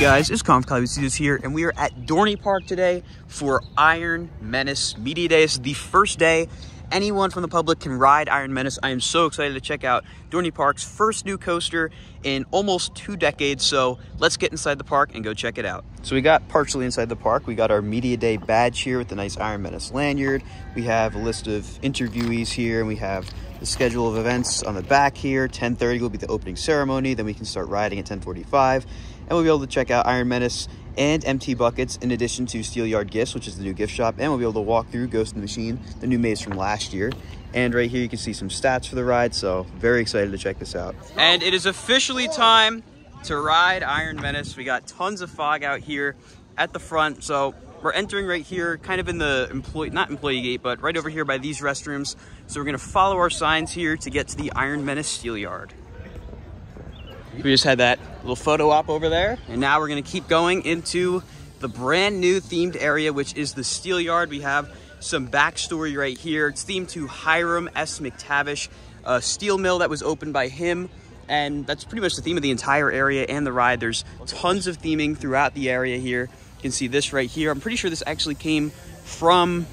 guys, it's Studios here, and we are at Dorney Park today for Iron Menace Media Day. This is the first day anyone from the public can ride Iron Menace. I am so excited to check out Dorney Park's first new coaster in almost 2 decades, so let's get inside the park and go check it out. So we got partially inside the park. We got our Media Day badge here with the nice Iron Menace lanyard. We have a list of interviewees here, and we have the schedule of events on the back here. 10:30 will be the opening ceremony, then we can start riding at 10:45. And we'll be able to check out Iron Menace and empty buckets in addition to Steelyard Gifts, which is the new gift shop. And we'll be able to walk through Ghost in the Machine, the new maze from last year. And right here you can see some stats for the ride, so very excited to check this out. And it is officially time to ride Iron Menace. We got tons of fog out here at the front, so we're entering right here, kind of in the not employee gate, but right over here by these restrooms. So we're gonna follow our signs here to get to the Iron Menace Steelyard. We just had that little photo op over there, and now we're gonna keep going into the brand new themed area, which is the Steelyard. We have some backstory right here. It's themed to Hiram S. McTavish, a steel mill that was opened by him, and that's pretty much the theme of the entire area and the ride. There's tons of theming throughout the area here. You can see this right here. I'm pretty sure this actually came from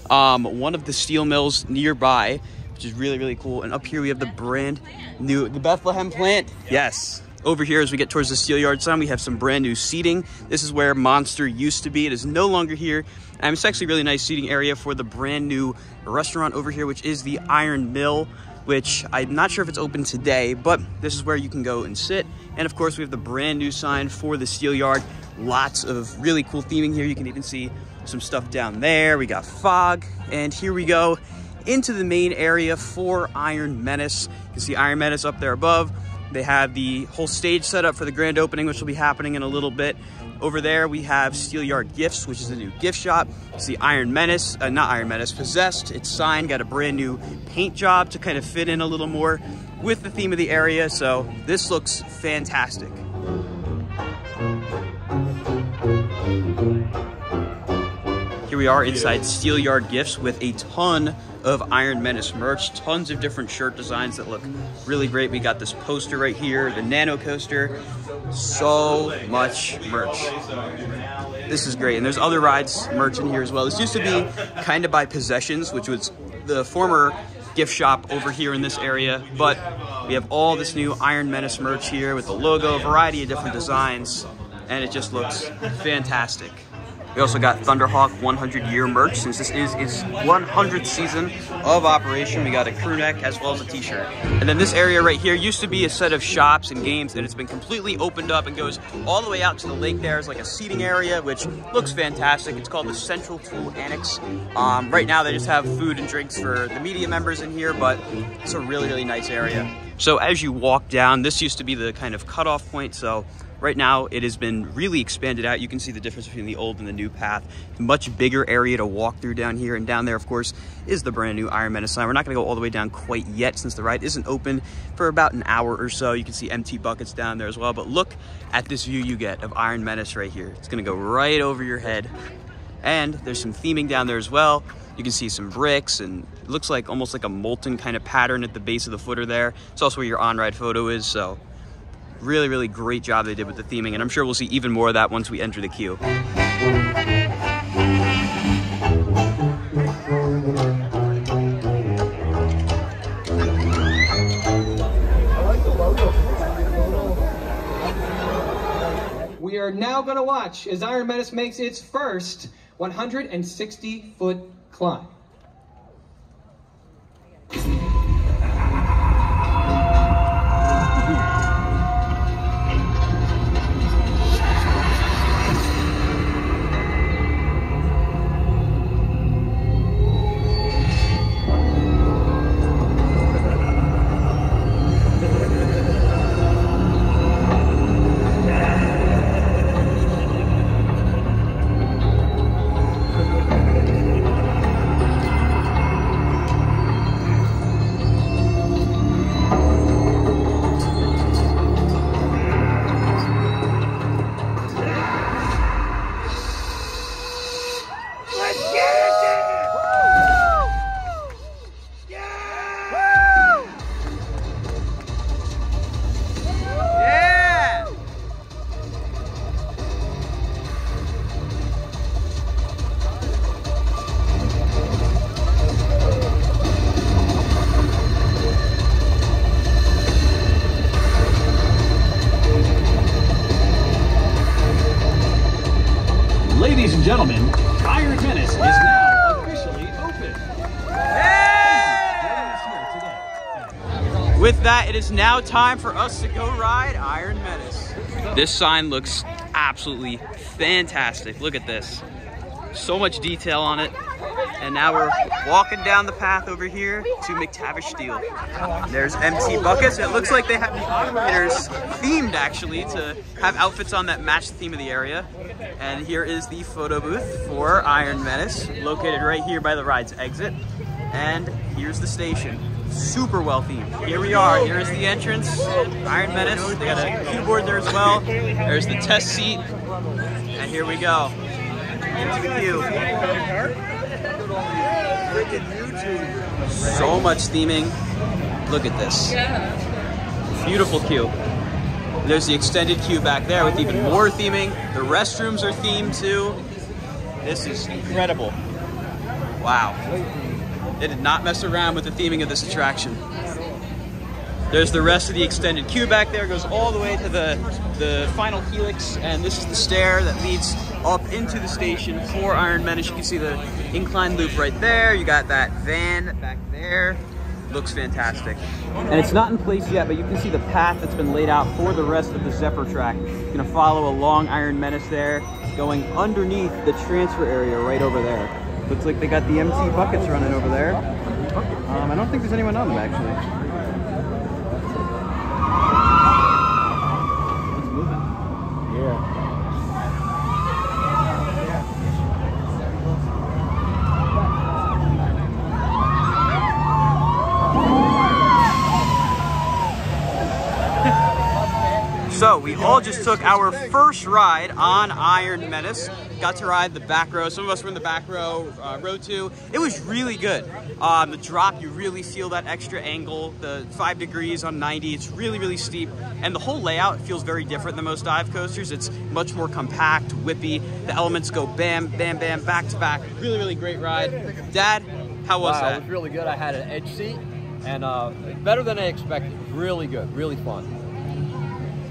one of the steel mills nearby, which is really, really cool. And up here we have the brand new, the Bethlehem plant. Yes. Over here, as we get towards the Steelyard sign, we have some brand new seating. This is where Monster used to be. It is no longer here. And it's actually a really nice seating area for the brand new restaurant over here, which is the Iron Mill, which I'm not sure if it's open today, but this is where you can go and sit. And of course, we have the brand new sign for the Steelyard. Lots of really cool theming here. You can even see some stuff down there. We got fog, and here we go into the main area for Iron Menace. You can see Iron Menace up there above. They have the whole stage set up for the grand opening, which will be happening in a little bit. Over there, we have Steelyard Gifts, which is a new gift shop. It's the Iron Menace, not Iron Menace, Possessed. Its sign got a brand new paint job to kind of fit in a little more with the theme of the area. So this looks fantastic. Here we are inside Steelyard Gifts with a ton of Iron Menace merch, tons of different shirt designs that look really great. We got this poster right here, the Nano coaster, so much merch. This is great, and there's other rides merch in here as well. This used to be kind of by Possessions, which was the former gift shop over here in this area, but we have all this new Iron Menace merch here with the logo, a variety of different designs, and it just looks fantastic. We also got Thunderhawk 100-year merch, since this is its 100th season of operation. We got a crew neck as well as a t-shirt. And then this area right here used to be a set of shops and games, and it's been completely opened up and goes all the way out to the lake. There's like a seating area, which looks fantastic. It's called the Central Tool Annex. Right now they just have food and drinks for the media members in here, but it's a really, really nice area. So as you walk down, this used to be the kind of cutoff point, so right now it has been really expanded out. You can see the difference between the old and the new path. Much bigger area to walk through down here, and down there, of course, is the brand new Iron Menace sign. We're not gonna go all the way down quite yet since the ride isn't open for about an hour or so. You can see empty buckets down there as well, but look at this view you get of Iron Menace right here. It's gonna go right over your head. And there's some theming down there as well. You can see some bricks, and it looks like almost like a molten kind of pattern at the base of the footer there. It's also where your on-ride photo is, so really, really great job they did with the theming, and I'm sure we'll see even more of that once we enter the queue. We are now going to watch as Iron Menace makes its first 160-foot climb. gentlemen, Iron Menace is now officially open. With that, it is now time for us to go ride Iron Menace. This sign looks absolutely fantastic. Look at this. So much detail on it. And now we're walking down the path over here to McTavish Steel. There's empty buckets. It looks like they have the operators themed actually to have outfits on that match the theme of the area. And here is the photo booth for Iron Menace, located right here by the ride's exit. And here's the station. Super well themed. Here we are. Here is the entrance. Iron Menace. They got a keyboard there as well. There's the test seat. And here we go. Into the queue. So much theming. Look at this. Beautiful queue. There's the extended queue back there with even more theming. The restrooms are themed too. This is incredible. Wow. They did not mess around with the theming of this attraction. There's the rest of the extended queue back there. It goes all the way to the final helix, and this is the stair that leads up into the station for Iron Menace. You can see the incline loop right there. You got that van back there. Looks fantastic. And it's not in place yet, but you can see the path that's been laid out for the rest of the Zephyr track. You're gonna follow along Iron Menace there, going underneath the transfer area right over there. Looks like they got the empty buckets running over there. I don't think there's anyone on them actually. It's moving. Yeah. So we all just took our first ride on Iron Menace. Got to ride the back row. Some of us were in the back row, row 2. It was really good. The drop, you really feel that extra angle. The 5 degrees on 90, it's really, really steep. And the whole layout feels very different than most dive coasters. It's much more compact, whippy. The elements go bam, bam, bam, back to back. Really, really great ride. Dad, how was that? It was really good. I had an edge seat and better than I expected. Really good, really fun.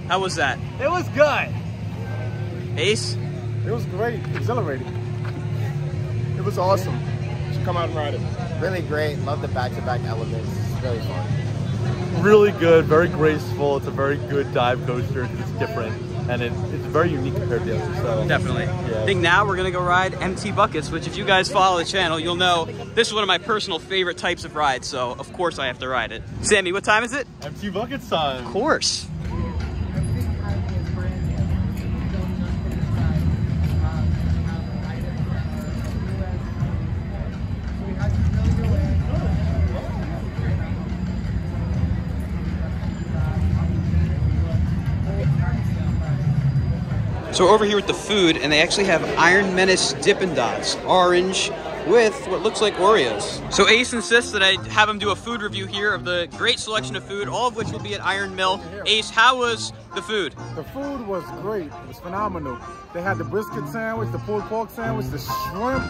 How was that? It was good. Ace? It was great, exhilarating. It was awesome. Should come out and ride it. Really great. Love the back-to-back elements. It's really fun. Really good, very graceful. It's a very good dive coaster. It's different, and it's very unique compared to the others. So definitely. Yeah. I think now we're gonna go ride empty buckets, which if you guys follow the channel, you'll know this is one of my personal favorite types of rides. So of course I have to ride it. Sammy, what time is it? empty buckets time. Of course. So we're over here with the food, and they actually have Iron Menace Dippin' Dots, orange, with what looks like Oreos. So Ace insists that I have him do a food review here of the great selection of food, all of which will be at Iron Mill. Ace, how was the food? The food was great. It was phenomenal. They had the brisket sandwich, the pulled pork sandwich, the shrimp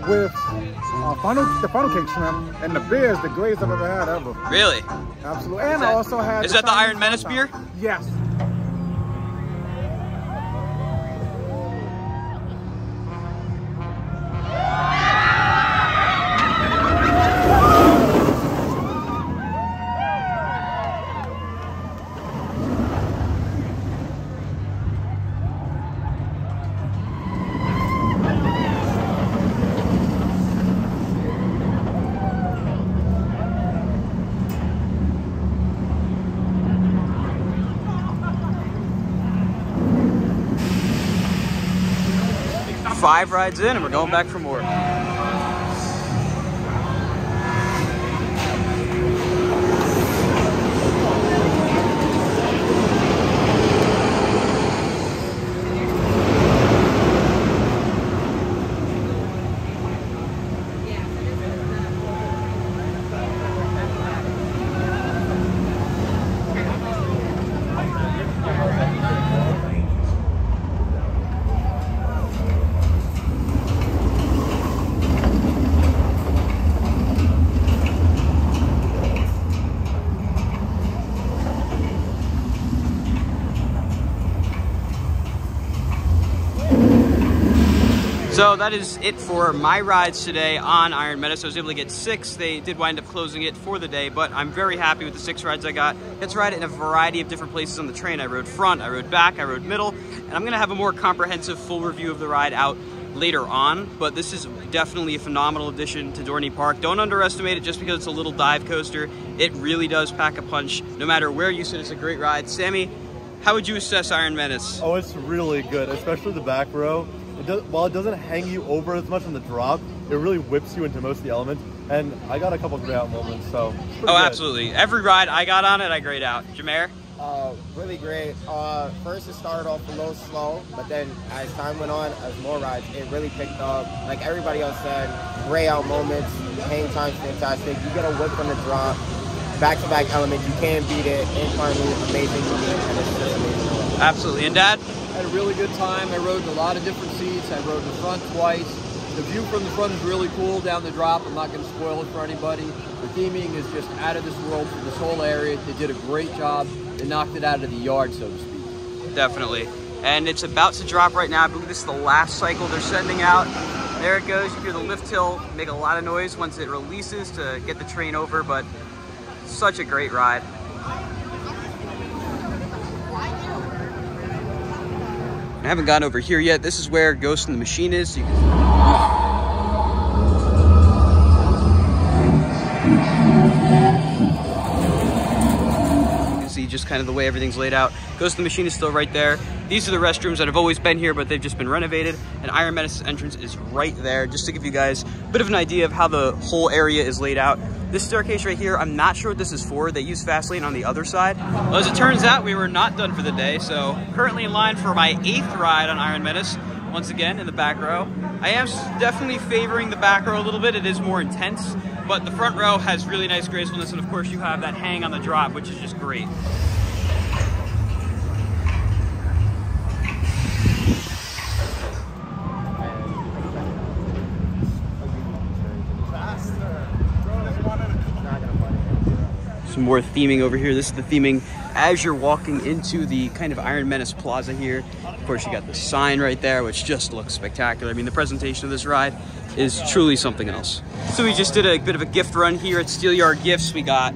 with the funnel cake shrimp, and the beer is the greatest I've ever had ever. Really? Absolutely. And I also had Is that the Iron Menace beer? Yes. Five rides in and we're going back for more. So that is it for my rides today on Iron Menace. I was able to get 6. They did wind up closing it for the day, but I'm very happy with the 6 rides I got. Got to ride it in a variety of different places on the train. I rode front, I rode back, I rode middle, and I'm gonna have a more comprehensive full review of the ride out later on, but this is definitely a phenomenal addition to Dorney Park. Don't underestimate it just because it's a little dive coaster. It really does pack a punch. No matter where you sit, it's a great ride. Sammy, how would you assess Iron Menace? Oh, it's really good, especially the back row. While it doesn't hang you over as much on the drop, it really whips you into most of the elements. And I got a couple grayed out moments, so. Oh, good. Absolutely. Every ride I got on it, I grayed out. Jameer? Really great. First it started off a little slow, but then as time went on, as more rides, it really picked up. Like everybody else said, gray out moments, hang time's fantastic. You get a whip on the drop, back-to-back elements, you can't beat it. Incline move, amazing movie, and it's just amazing. Absolutely. And Dad? I had a really good time. I rode in a lot of different seats. I rode in the front twice. The view from the front is really cool down the drop. I'm not going to spoil it for anybody. The theming is just out of this world for this whole area. They did a great job. They knocked it out of the yard, so to speak. Definitely. And it's about to drop right now. I believe this is the last cycle they're sending out. There it goes. You hear the lift hill make a lot of noise once it releases to get the train over, but such a great ride. I haven't gotten over here yet. This is where Ghost in the Machine is. So you can see just kind of the way everything's laid out. Ghost in the Machine is still right there. These are the restrooms that have always been here, but they've just been renovated. And Iron Menace's entrance is right there, just to give you guys a bit of an idea of how the whole area is laid out. This staircase right here, I'm not sure what this is for. They use fast lane on the other side. Well, as it turns out, we were not done for the day, so currently in line for my 8th ride on Iron Menace, once again in the back row. I am definitely favoring the back row a little bit. It is more intense, but the front row has really nice gracefulness, and of course you have that hang on the drop, which is just great. Some more theming over here. This is the theming as you're walking into the kind of Iron Menace Plaza here. Of course, you got the sign right there, which just looks spectacular. I mean, the presentation of this ride is truly something else. So we just did a bit of a gift run here at Steelyard Gifts. We got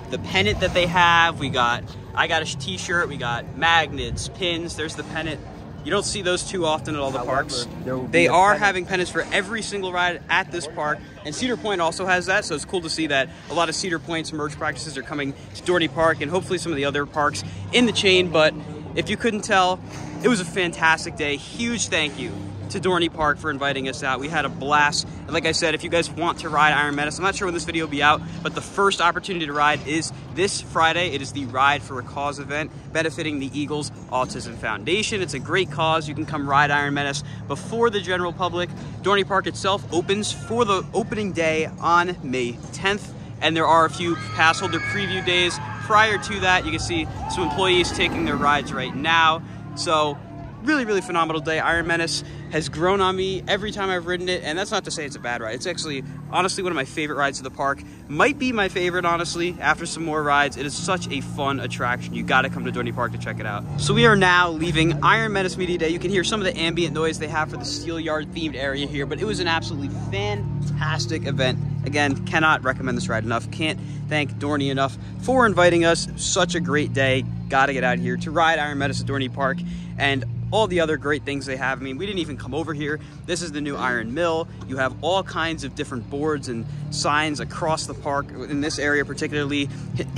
the pennant that they have. I got a t-shirt. We got magnets, pins. There's the pennant. You don't see those too often at all the parks. They are having pennants for every single ride at this park, and Cedar Point also has that, so it's cool to see that a lot of Cedar Point's merch practices are coming to Dorney Park and hopefully some of the other parks in the chain. But if you couldn't tell, it was a fantastic day. Huge thank you to Dorney Park for inviting us out. We had a blast. And like I said, if you guys want to ride Iron Menace, I'm not sure when this video will be out, but the first opportunity to ride is this Friday. It is the Ride for a Cause event benefiting the Eagles Autism Foundation. It's a great cause. You can come ride Iron Menace before the general public. Dorney Park itself opens for the opening day on May 10th, and there are a few pass holder preview days prior to that. You can see some employees taking their rides right now. So really phenomenal day. Iron Menace has grown on me every time I've ridden it, and that's not to say it's a bad ride. It's actually, honestly, one of my favorite rides of the park. Might be my favorite, honestly, after some more rides. It is such a fun attraction. You gotta come to Dorney Park to check it out. So we are now leaving Iron Menace Media Day. You can hear some of the ambient noise they have for the Steelyard themed area here, but it was an absolutely fantastic event. Again, cannot recommend this ride enough. Can't thank Dorney enough for inviting us. Such a great day. Gotta get out here to ride Iron Menace at Dorney Park and all the other great things they have. I mean, we didn't even come over here. This is the new Iron Mill. You have all kinds of different boards and signs across the park, in this area particularly,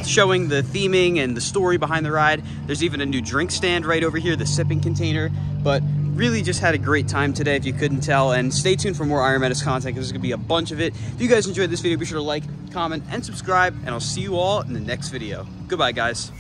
showing the theming and the story behind the ride. There's even a new drink stand right over here, the sipping container. But really just had a great time today, if you couldn't tell. And stay tuned for more Iron Menace content, because there's gonna be a bunch of it. If you guys enjoyed this video, be sure to like, comment, and subscribe, and I'll see you all in the next video. Goodbye, guys.